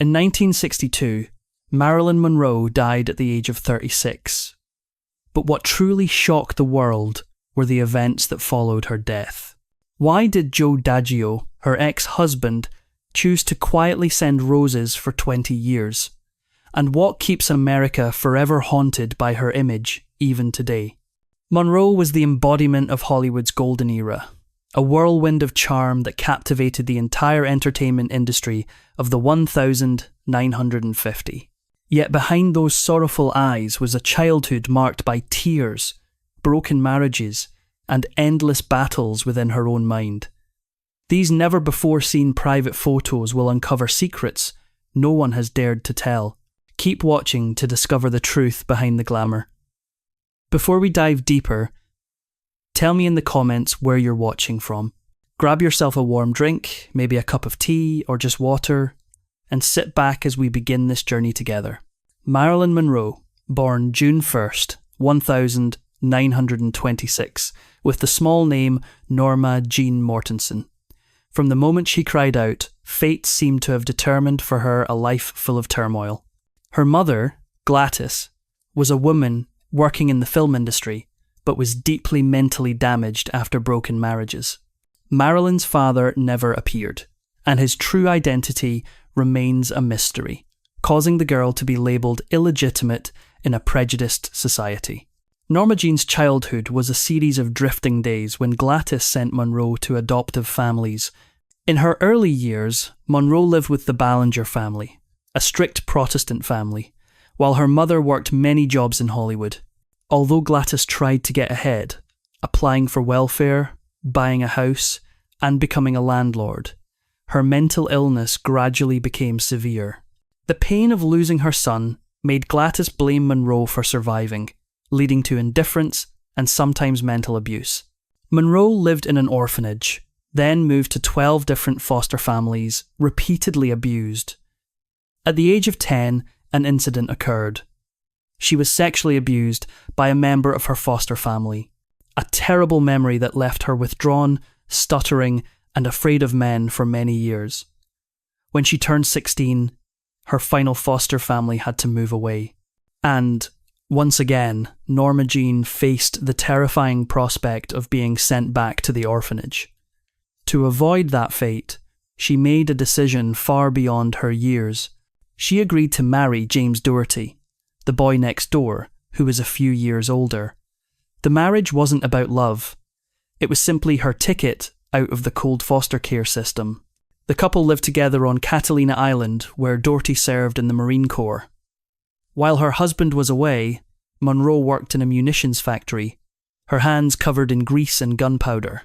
In 1962, Marilyn Monroe died at the age of 36. But what truly shocked the world were the events that followed her death. Why did Joe Daggio, her ex-husband, choose to quietly send roses for 20 years? And what keeps America forever haunted by her image, even today? Monroe was the embodiment of Hollywood's golden era, a whirlwind of charm that captivated the entire entertainment industry of the 1950. Yet behind those sorrowful eyes was a childhood marked by tears, broken marriages, and endless battles within her own mind. These never-before-seen private photos will uncover secrets no one has dared to tell. Keep watching to discover the truth behind the glamour. Before we dive deeper, tell me in the comments where you're watching from. Grab yourself a warm drink, maybe a cup of tea or just water, and sit back as we begin this journey together. Marilyn Monroe, born June 1st, 1926, with the small name Norma Jeane Mortensen. From the moment she cried out, fate seemed to have determined for her a life full of turmoil. Her mother, Gladys, was a woman working in the film industry, but was deeply mentally damaged after broken marriages. Marilyn's father never appeared, and his true identity remains a mystery, causing the girl to be labelled illegitimate in a prejudiced society. Norma Jeane's childhood was a series of drifting days when Gladys sent Monroe to adoptive families. In her early years, Monroe lived with the Ballinger family, a strict Protestant family, while her mother worked many jobs in Hollywood. Although Gladys tried to get ahead, applying for welfare, buying a house, and becoming a landlord, her mental illness gradually became severe. The pain of losing her son made Gladys blame Monroe for surviving, leading to indifference and sometimes mental abuse. Monroe lived in an orphanage, then moved to 12 different foster families, repeatedly abused. At the age of 10, an incident occurred. She was sexually abused by a member of her foster family, a terrible memory that left her withdrawn, stuttering, and afraid of men for many years. When she turned 16, her final foster family had to move away. And, once again, Norma Jeane faced the terrifying prospect of being sent back to the orphanage. To avoid that fate, she made a decision far beyond her years. She agreed to marry James Doherty, the boy next door, who was a few years older. The marriage wasn't about love. It was simply her ticket out of the cold foster care system. The couple lived together on Catalina Island, where Doherty served in the Marine Corps. While her husband was away, Monroe worked in a munitions factory, her hands covered in grease and gunpowder.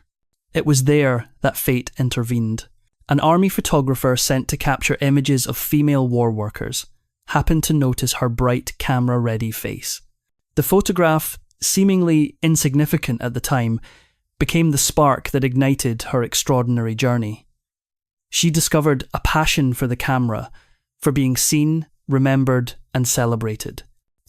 It was there that fate intervened. An army photographer sent to capture images of female war workers happened to notice her bright camera-ready face. The photograph, seemingly insignificant at the time, became the spark that ignited her extraordinary journey. She discovered a passion for the camera, for being seen, remembered, and celebrated.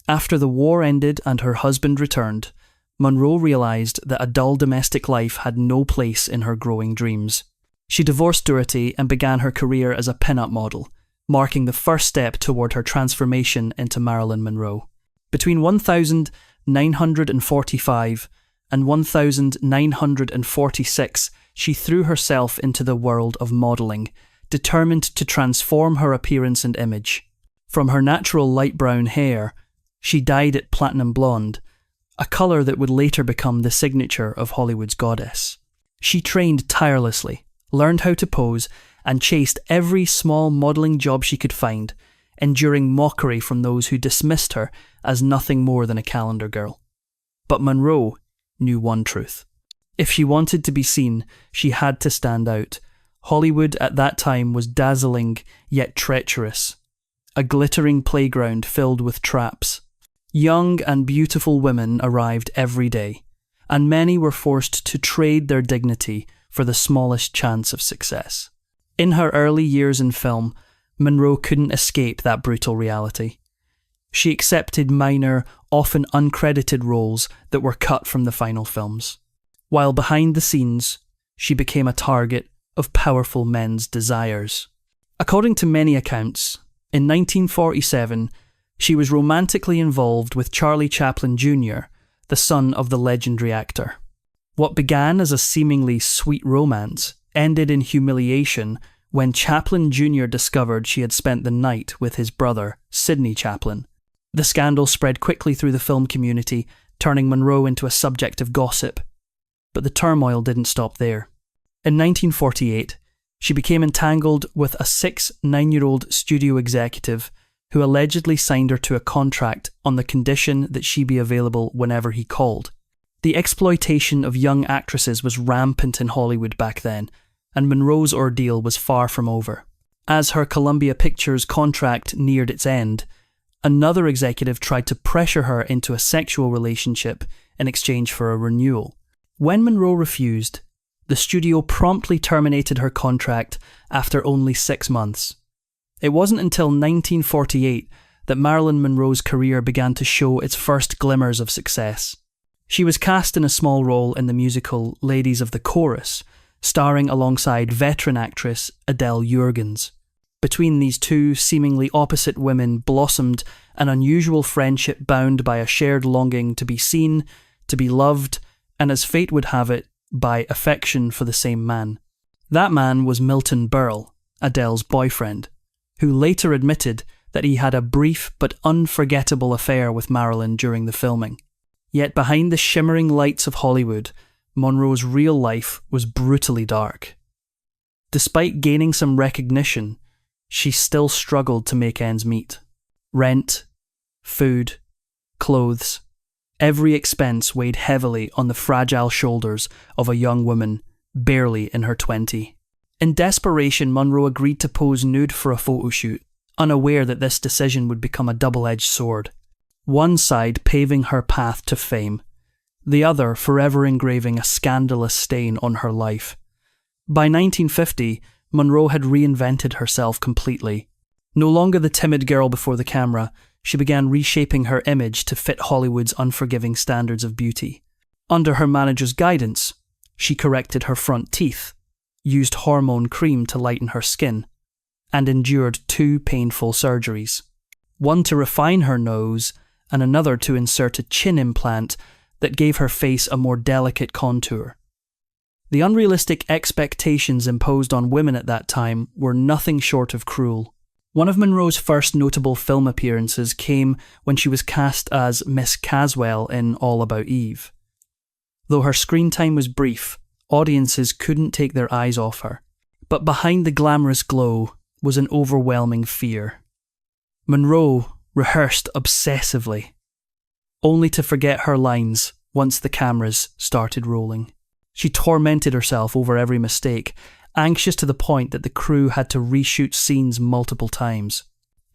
After the war ended and her husband returned, Monroe realised that a dull domestic life had no place in her growing dreams. She divorced Doherty and began her career as a pin-up model, marking the first step toward her transformation into Marilyn Monroe. Between 1945 and 1946, she threw herself into the world of modelling, determined to transform her appearance and image. From her natural light brown hair, she dyed it platinum blonde, a colour that would later become the signature of Hollywood's goddess. She trained tirelessly, learned how to pose, and chased every small modelling job she could find, enduring mockery from those who dismissed her as nothing more than a calendar girl. But Monroe knew one truth. If she wanted to be seen, she had to stand out. Hollywood at that time was dazzling yet treacherous, a glittering playground filled with traps. Young and beautiful women arrived every day, and many were forced to trade their dignity for the smallest chance of success. In her early years in film, Monroe couldn't escape that brutal reality. She accepted minor, often uncredited roles that were cut from the final films. While behind the scenes, she became a target of powerful men's desires. According to many accounts, In 1947, she was romantically involved with Charlie Chaplin Jr., the son of the legendary actor. What began as a seemingly sweet romance ended in humiliation when Chaplin Jr. discovered she had spent the night with his brother, Sidney Chaplin. The scandal spread quickly through the film community, turning Monroe into a subject of gossip. But the turmoil didn't stop there. In 1948, she became entangled with a 9-year-old studio executive who allegedly signed her to a contract on the condition that she be available whenever he called. The exploitation of young actresses was rampant in Hollywood back then, and Monroe's ordeal was far from over. As her Columbia Pictures contract neared its end, another executive tried to pressure her into a sexual relationship in exchange for a renewal. When Monroe refused, the studio promptly terminated her contract after only 6 months. It wasn't until 1948 that Marilyn Monroe's career began to show its first glimmers of success. She was cast in a small role in the musical Ladies of the Chorus, starring alongside veteran actress Adele Jurgens. Between these two seemingly opposite women blossomed an unusual friendship bound by a shared longing to be seen, to be loved, and as fate would have it, by affection for the same man. That man was Milton Berle, Adele's boyfriend, who later admitted that he had a brief but unforgettable affair with Marilyn during the filming. Yet behind the shimmering lights of Hollywood, Monroe's real life was brutally dark. Despite gaining some recognition, she still struggled to make ends meet. Rent, food, clothes, every expense weighed heavily on the fragile shoulders of a young woman barely in her 20s. In desperation, Monroe agreed to pose nude for a photo shoot, unaware that this decision would become a double-edged sword. One side paving her path to fame, the other forever engraving a scandalous stain on her life. By 1950, Monroe had reinvented herself completely. No longer the timid girl before the camera, she began reshaping her image to fit Hollywood's unforgiving standards of beauty. Under her manager's guidance, she corrected her front teeth, used hormone cream to lighten her skin, and endured 2 painful surgeries. One to refine her nose, and another to insert a chin implant that gave her face a more delicate contour. The unrealistic expectations imposed on women at that time were nothing short of cruel. One of Monroe's first notable film appearances came when she was cast as Miss Caswell in All About Eve. Though her screen time was brief, audiences couldn't take their eyes off her. But behind the glamorous glow was an overwhelming fear. Monroe rehearsed obsessively, only to forget her lines once the cameras started rolling. She tormented herself over every mistake, anxious to the point that the crew had to reshoot scenes multiple times.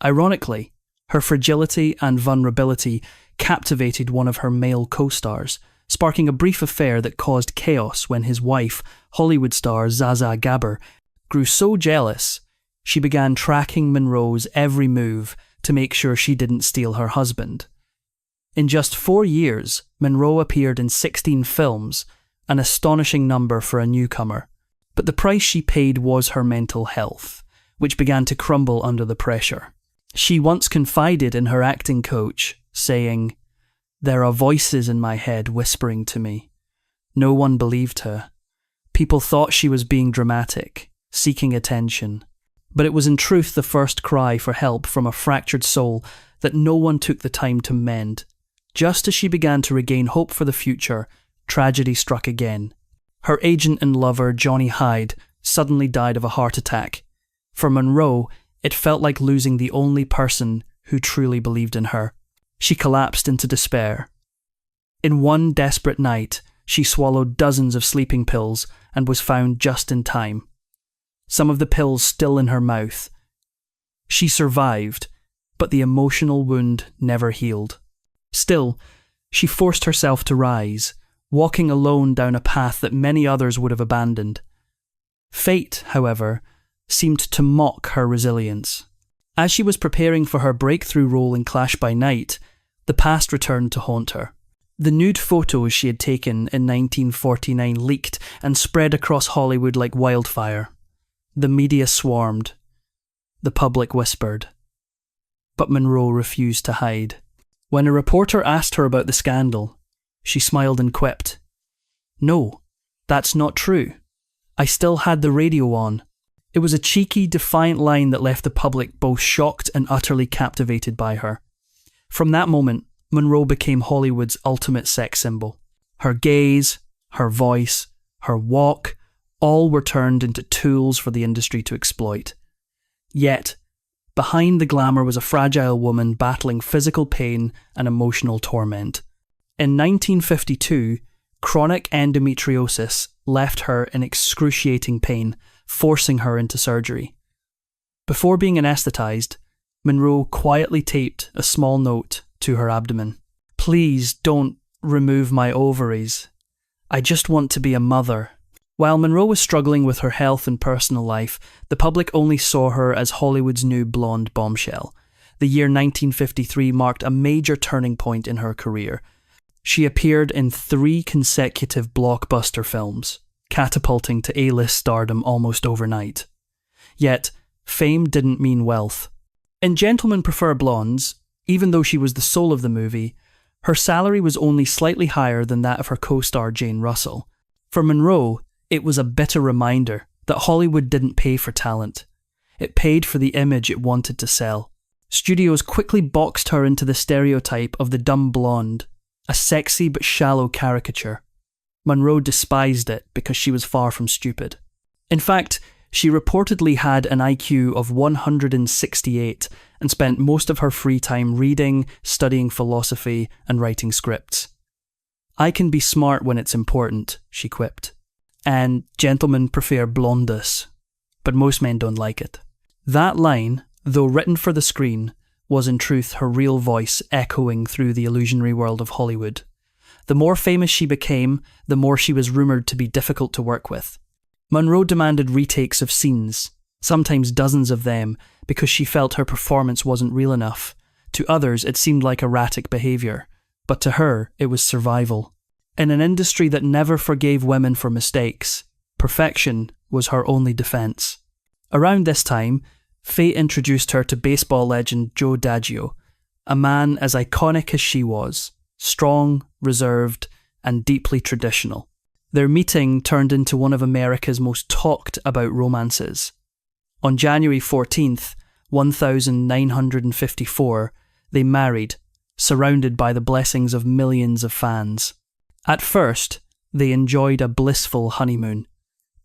Ironically, her fragility and vulnerability captivated one of her male co-stars, sparking a brief affair that caused chaos when his wife, Hollywood star Zaza Gabor, grew so jealous she began tracking Monroe's every move to make sure she didn't steal her husband. In just 4 years, Monroe appeared in 16 films, an astonishing number for a newcomer. But the price she paid was her mental health, which began to crumble under the pressure. She once confided in her acting coach, saying, "There are voices in my head whispering to me." No one believed her. People thought she was being dramatic, seeking attention. But it was in truth the first cry for help from a fractured soul that no one took the time to mend. Just as she began to regain hope for the future, tragedy struck again. Her agent and lover, Johnny Hyde, suddenly died of a heart attack. For Monroe, it felt like losing the only person who truly believed in her. She collapsed into despair. In one desperate night, she swallowed dozens of sleeping pills and was found just in time. Some of the pills still in her mouth. She survived, but the emotional wound never healed. Still, she forced herself to rise, walking alone down a path that many others would have abandoned. Fate, however, seemed to mock her resilience. As she was preparing for her breakthrough role in Clash by Night, the past returned to haunt her. The nude photos she had taken in 1949 leaked and spread across Hollywood like wildfire. The media swarmed. The public whispered, But Monroe refused to hide. When a reporter asked her about the scandal, she smiled and quipped, "No, that's not true. I still had the radio on." It was a cheeky, defiant line that left the public both shocked and utterly captivated by her. From that moment, Monroe became Hollywood's ultimate sex symbol. Her gaze, her voice, her walk, all were turned into tools for the industry to exploit. Yet, behind the glamour was a fragile woman battling physical pain and emotional torment. In 1952, chronic endometriosis left her in excruciating pain, forcing her into surgery. Before being anaesthetised, Monroe quietly taped a small note to her abdomen. "Please don't remove my ovaries. I just want to be a mother." While Monroe was struggling with her health and personal life, the public only saw her as Hollywood's new blonde bombshell. The year 1953 marked a major turning point in her career. She appeared in 3 consecutive blockbuster films, catapulting to A-list stardom almost overnight. Yet, fame didn't mean wealth. In Gentlemen Prefer Blondes, even though she was the soul of the movie, her salary was only slightly higher than that of her co-star Jane Russell. For Monroe, it was a bitter reminder that Hollywood didn't pay for talent. It paid for the image it wanted to sell. Studios quickly boxed her into the stereotype of the dumb blonde, a sexy but shallow caricature. Monroe despised it because she was far from stupid. In fact, she reportedly had an IQ of 168 and spent most of her free time reading, studying philosophy, and writing scripts. "I can be smart when it's important," she quipped. And gentlemen prefer blondes, but most men don't like it. That line, though written for the screen, was in truth her real voice echoing through the illusionary world of Hollywood. The more famous she became, the more she was rumoured to be difficult to work with. Monroe demanded retakes of scenes, sometimes dozens of them, because she felt her performance wasn't real enough. To others, it seemed like erratic behaviour, but to her, it was survival. In an industry that never forgave women for mistakes, perfection was her only defence. Around this time, fate introduced her to baseball legend Joe DiMaggio, a man as iconic as she was, strong, reserved, and deeply traditional. Their meeting turned into one of America's most talked about romances. On January 14th, 1954, they married, surrounded by the blessings of millions of fans. At first, they enjoyed a blissful honeymoon,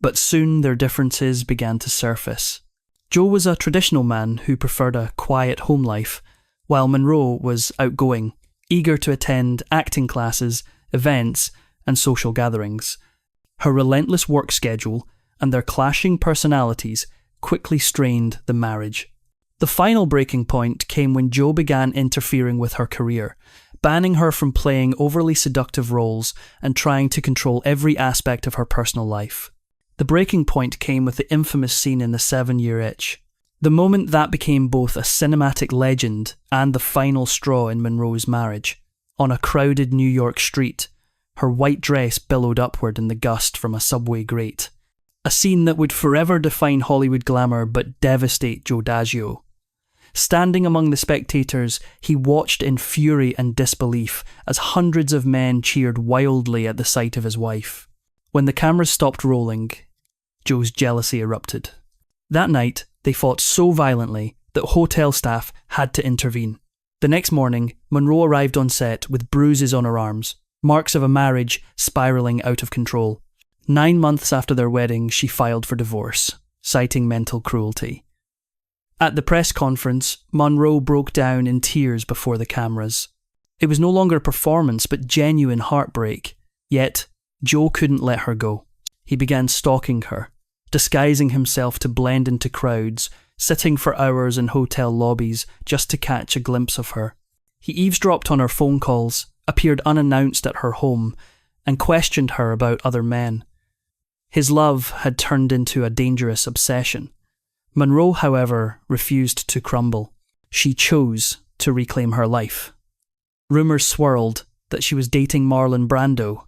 but soon their differences began to surface. Joe was a traditional man who preferred a quiet home life, while Monroe was outgoing, eager to attend acting classes, events, and social gatherings. Her relentless work schedule and their clashing personalities quickly strained the marriage. The final breaking point came when Joe began interfering with her career, banning her from playing overly seductive roles and trying to control every aspect of her personal life. The breaking point came with the infamous scene in The 7-Year Itch. The moment that became both a cinematic legend and the final straw in Monroe's marriage. On a crowded New York street, her white dress billowed upward in the gust from a subway grate. A scene that would forever define Hollywood glamour but devastate Joe DiMaggio. Standing among the spectators, he watched in fury and disbelief as hundreds of men cheered wildly at the sight of his wife. When the cameras stopped rolling, Joe's jealousy erupted. That night, they fought so violently that hotel staff had to intervene. The next morning, Monroe arrived on set with bruises on her arms, marks of a marriage spiralling out of control. 9 months after their wedding, she filed for divorce, citing mental cruelty. At the press conference, Monroe broke down in tears before the cameras. It was no longer a performance, but genuine heartbreak. Yet, Joe couldn't let her go. He began stalking her, disguising himself to blend into crowds, sitting for hours in hotel lobbies just to catch a glimpse of her. He eavesdropped on her phone calls, appeared unannounced at her home, and questioned her about other men. His love had turned into a dangerous obsession. Monroe, however, refused to crumble. She chose to reclaim her life. Rumours swirled that she was dating Marlon Brando,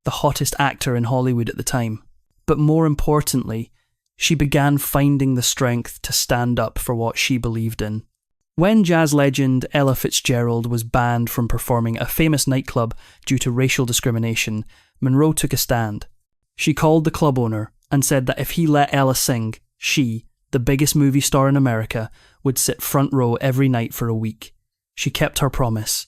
the hottest actor in Hollywood at the time. But more importantly, she began finding the strength to stand up for what she believed in. When jazz legend Ella Fitzgerald was banned from performing at a famous nightclub due to racial discrimination, Monroe took a stand. She called the club owner and said that if he let Ella sing, she, the biggest movie star in America, would sit front row every night for a week. She kept her promise.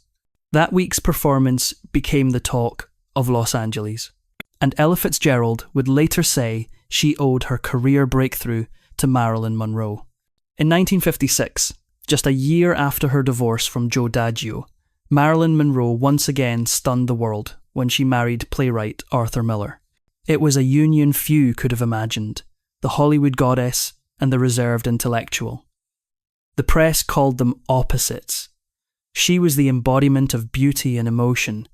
That week's performance became the talk of Los Angeles, and Ella Fitzgerald would later say she owed her career breakthrough to Marilyn Monroe. In 1956, just a year after her divorce from Joe Daggio, Marilyn Monroe once again stunned the world when she married playwright Arthur Miller. It was a union few could have imagined, the Hollywood goddess and the reserved intellectual. The press called them opposites. She was the embodiment of beauty and emotion,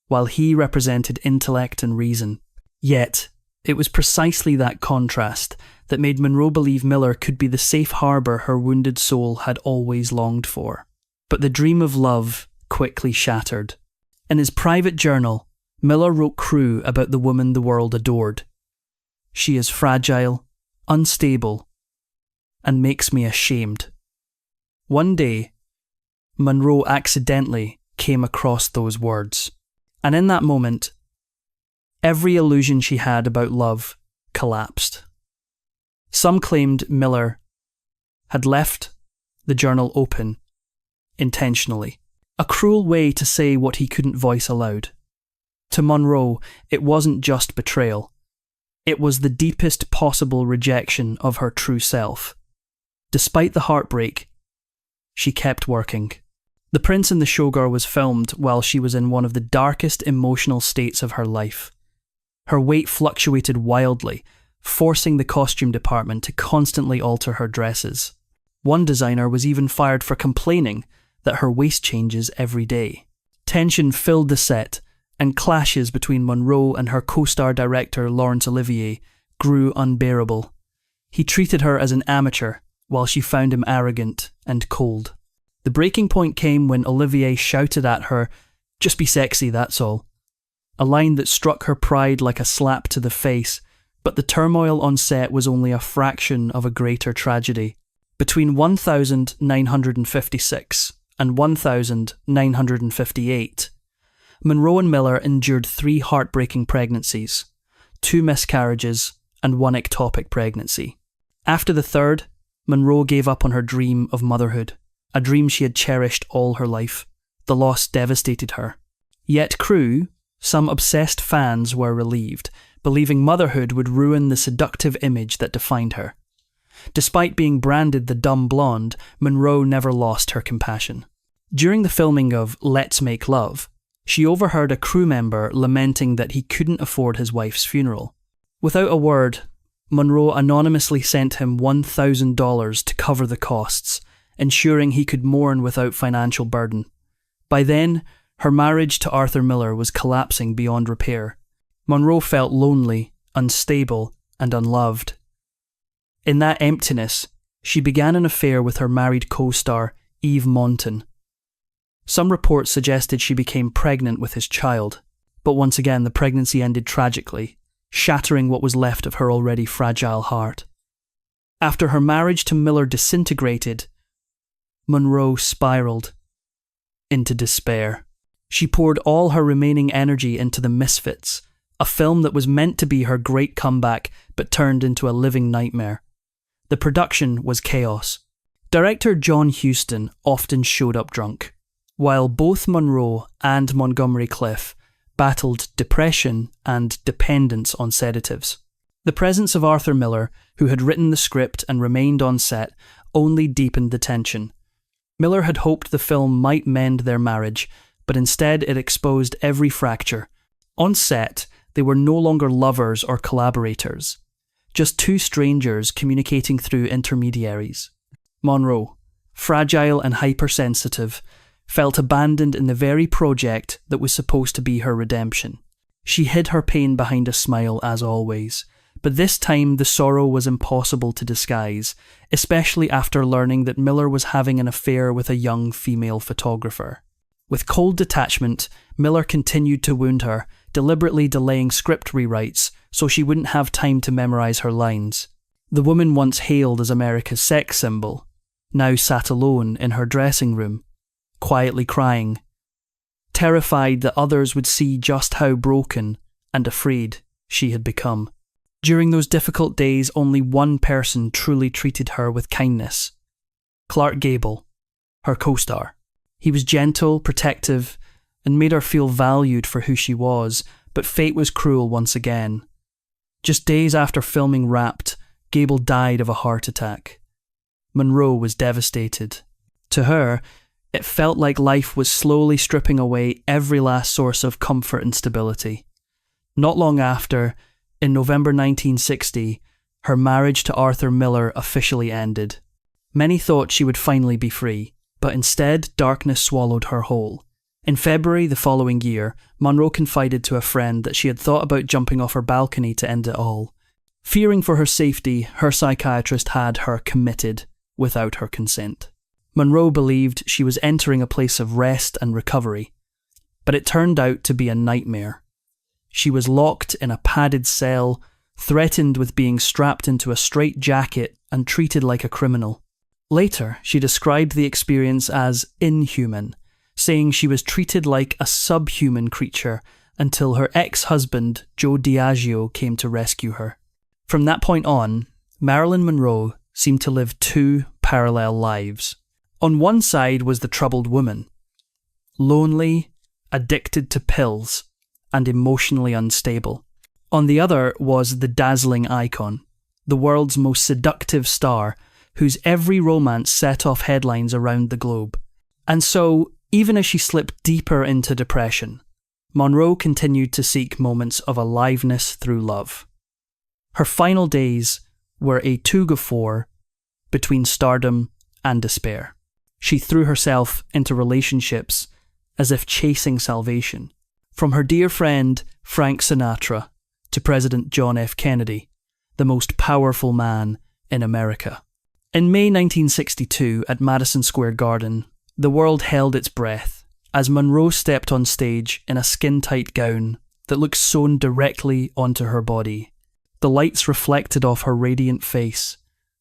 while he represented intellect and reason. Yet, it was precisely that contrast that made Monroe believe Miller could be the safe harbour her wounded soul had always longed for. But the dream of love quickly shattered. In his private journal, Miller wrote Crew about the woman the world adored. She is fragile, unstable, and makes me ashamed. One day, Monroe accidentally came across those words, and in that moment, every illusion she had about love collapsed. Some claimed Miller had left the journal open intentionally, a cruel way to say what he couldn't voice aloud. To Monroe, it wasn't just betrayal. It was the deepest possible rejection of her true self. Despite the heartbreak, she kept working. The Prince and the Showgirl was filmed while she was in one of the darkest emotional states of her life. Her weight fluctuated wildly, forcing the costume department to constantly alter her dresses. One designer was even fired for complaining that her waist changes every day. Tension filled the set, and clashes between Monroe and her co-star director Laurence Olivier grew unbearable. He treated her as an amateur, while she found him arrogant and cold. The breaking point came when Olivier shouted at her, "Just be sexy, that's all." A line that struck her pride like a slap to the face, but the turmoil on set was only a fraction of a greater tragedy. Between 1956 and 1958, Monroe and Miller endured 3 heartbreaking pregnancies, 2 miscarriages, and 1 ectopic pregnancy. After the third, Monroe gave up on her dream of motherhood, a dream she had cherished all her life. The loss devastated her. Yet Crew, some obsessed fans were relieved, believing motherhood would ruin the seductive image that defined her. Despite being branded the dumb blonde, Monroe never lost her compassion. During the filming of Let's Make Love, she overheard a crew member lamenting that he couldn't afford his wife's funeral. Without a word, Monroe anonymously sent him $1,000 to cover the costs, ensuring he could mourn without financial burden. By then, her marriage to Arthur Miller was collapsing beyond repair. Monroe felt lonely, unstable, and unloved. In that emptiness, she began an affair with her married co-star, Eve Monton. Some reports suggested she became pregnant with his child, but once again the pregnancy ended tragically, shattering what was left of her already fragile heart. After her marriage to Miller disintegrated, Monroe spiraled into despair. She poured all her remaining energy into The Misfits, a film that was meant to be her great comeback but turned into a living nightmare. The production was chaos. Director John Huston often showed up drunk, while both Monroe and Montgomery Clift battled depression and dependence on sedatives. The presence of Arthur Miller, who had written the script and remained on set, only deepened the tension. Miller had hoped the film might mend their marriage, but instead it exposed every fracture. On set, they were no longer lovers or collaborators, just 2 strangers communicating through intermediaries. Monroe, fragile and hypersensitive, felt abandoned in the very project that was supposed to be her redemption. She hid her pain behind a smile as always, but this time the sorrow was impossible to disguise, especially after learning that Miller was having an affair with a young female photographer. With cold detachment, Miller continued to wound her, deliberately delaying script rewrites so she wouldn't have time to memorize her lines. The woman once hailed as America's sex symbol now sat alone in her dressing room, quietly crying, terrified that others would see just how broken and afraid she had become. During those difficult days, only one person truly treated her with kindness: Clark Gable, her co-star. He was gentle, protective, and made her feel valued for who she was, but fate was cruel once again. Just days after filming Wrapped, Gable died of a heart attack. Monroe was devastated. To her, it felt like life was slowly stripping away every last source of comfort and stability. Not long after, in November 1960, her marriage to Arthur Miller officially ended. Many thought she would finally be free, but instead darkness swallowed her whole. In February the following year, Monroe confided to a friend that she had thought about jumping off her balcony to end it all. Fearing for her safety, her psychiatrist had her committed without her consent. Monroe believed she was entering a place of rest and recovery, but it turned out to be a nightmare. She was locked in a padded cell, threatened with being strapped into a straitjacket and treated like a criminal. Later, she described the experience as inhuman, saying she was treated like a subhuman creature until her ex-husband, Joe Diageo, came to rescue her. From that point on, Marilyn Monroe seemed to live two parallel lives. On one side was the troubled woman, lonely, addicted to pills, and emotionally unstable. On the other was the dazzling icon, the world's most seductive star, whose every romance set off headlines around the globe. And so, even as she slipped deeper into depression, Monroe continued to seek moments of aliveness through love. Her final days were a toug-of-war between stardom and despair. She threw herself into relationships as if chasing salvation. From her dear friend Frank Sinatra to President John F. Kennedy, the most powerful man in America. In May 1962, at Madison Square Garden, the world held its breath as Monroe stepped on stage in a skin-tight gown that looked sewn directly onto her body. The lights reflected off her radiant face,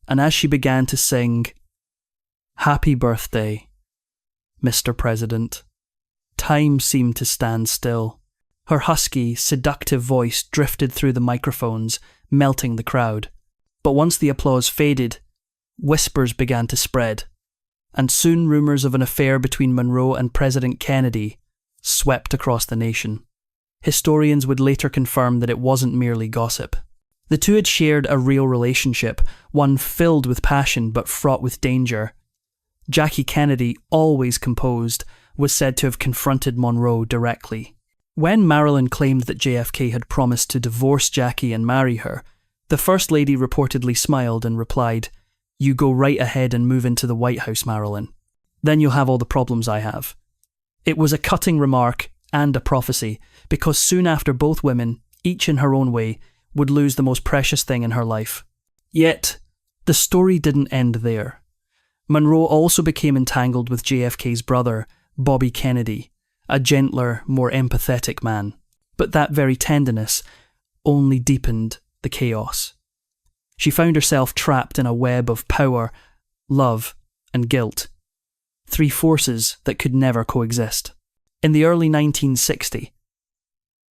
and as she began to sing, "Happy Birthday, Mr. President," time seemed to stand still. Her husky, seductive voice drifted through the microphones, melting the crowd. But once the applause faded, whispers began to spread, and soon rumours of an affair between Monroe and President Kennedy swept across the nation. Historians would later confirm that it wasn't merely gossip. The two had shared a real relationship, one filled with passion but fraught with danger. Jackie Kennedy, always composed, was said to have confronted Monroe directly. When Marilyn claimed that JFK had promised to divorce Jackie and marry her, the First Lady reportedly smiled and replied, "You go right ahead and move into the White House, Marilyn. Then you'll have all the problems I have." It was a cutting remark and a prophecy, because soon after both women, each in her own way, would lose the most precious thing in her life. Yet, the story didn't end there. Monroe also became entangled with JFK's brother, Bobby Kennedy, a gentler, more empathetic man. But that very tenderness only deepened the chaos. She found herself trapped in a web of power, love, and guilt. Three forces that could never coexist. In the early 1960s,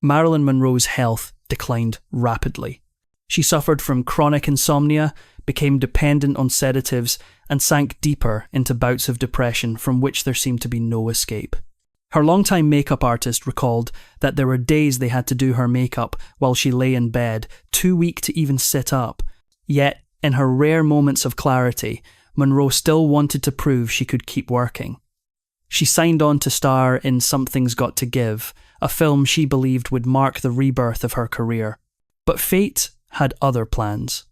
Marilyn Monroe's health declined rapidly. She suffered from chronic insomnia, became dependent on sedatives, and sank deeper into bouts of depression from which there seemed to be no escape. Her longtime makeup artist recalled that there were days they had to do her makeup while she lay in bed, too weak to even sit up. Yet, in her rare moments of clarity, Monroe still wanted to prove she could keep working. She signed on to star in Something's Got to Give, a film she believed would mark the rebirth of her career. But fate had other plans.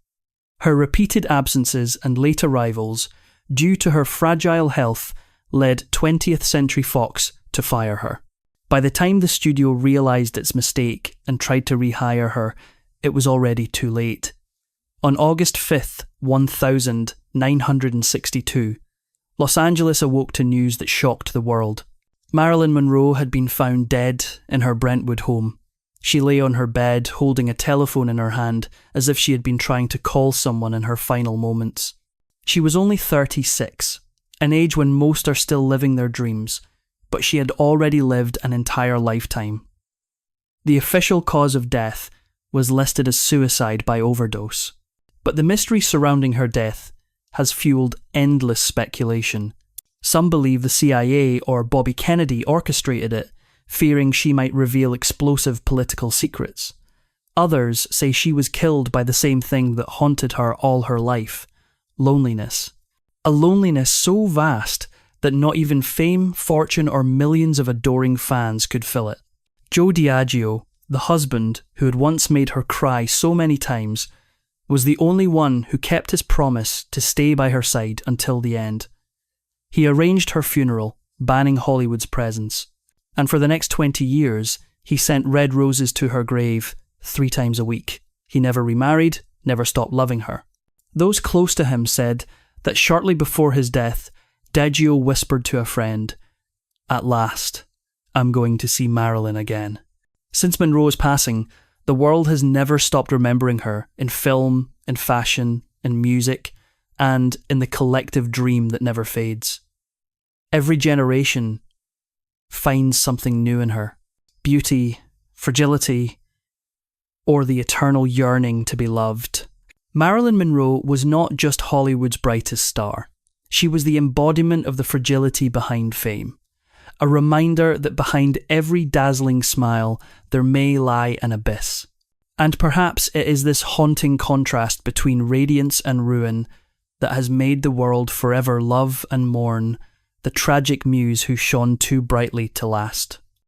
Her repeated absences and late arrivals, due to her fragile health, led 20th Century Fox to fire her. By the time the studio realised its mistake and tried to rehire her, it was already too late. On August 5th, 1962, Los Angeles awoke to news that shocked the world. Marilyn Monroe had been found dead in her Brentwood home. She lay on her bed, holding a telephone in her hand, as if she had been trying to call someone in her final moments. She was only 36, an age when most are still living their dreams, but she had already lived an entire lifetime. The official cause of death was listed as suicide by overdose, but the mystery surrounding her death has fueled endless speculation. Some believe the CIA or Bobby Kennedy orchestrated it, fearing she might reveal explosive political secrets. Others say she was killed by the same thing that haunted her all her life: loneliness. A loneliness so vast that not even fame, fortune, or millions of adoring fans could fill it. Joe Diageo, the husband who had once made her cry so many times, was the only one who kept his promise to stay by her side until the end. He arranged her funeral, banning Hollywood's presence, and for the next 20 years, he sent red roses to her grave 3 times a week. He never remarried, never stopped loving her. Those close to him said that shortly before his death, Diageo whispered to a friend, "At last, I'm going to see Marilyn again." Since Monroe's passing, the world has never stopped remembering her in film, in fashion, in music, and in the collective dream that never fades. Every generation finds something new in her: beauty, fragility, or the eternal yearning to be loved. Marilyn Monroe was not just Hollywood's brightest star. She was the embodiment of the fragility behind fame, a reminder that behind every dazzling smile there may lie an abyss. And perhaps it is this haunting contrast between radiance and ruin that has made the world forever love and mourn the tragic muse who shone too brightly to last.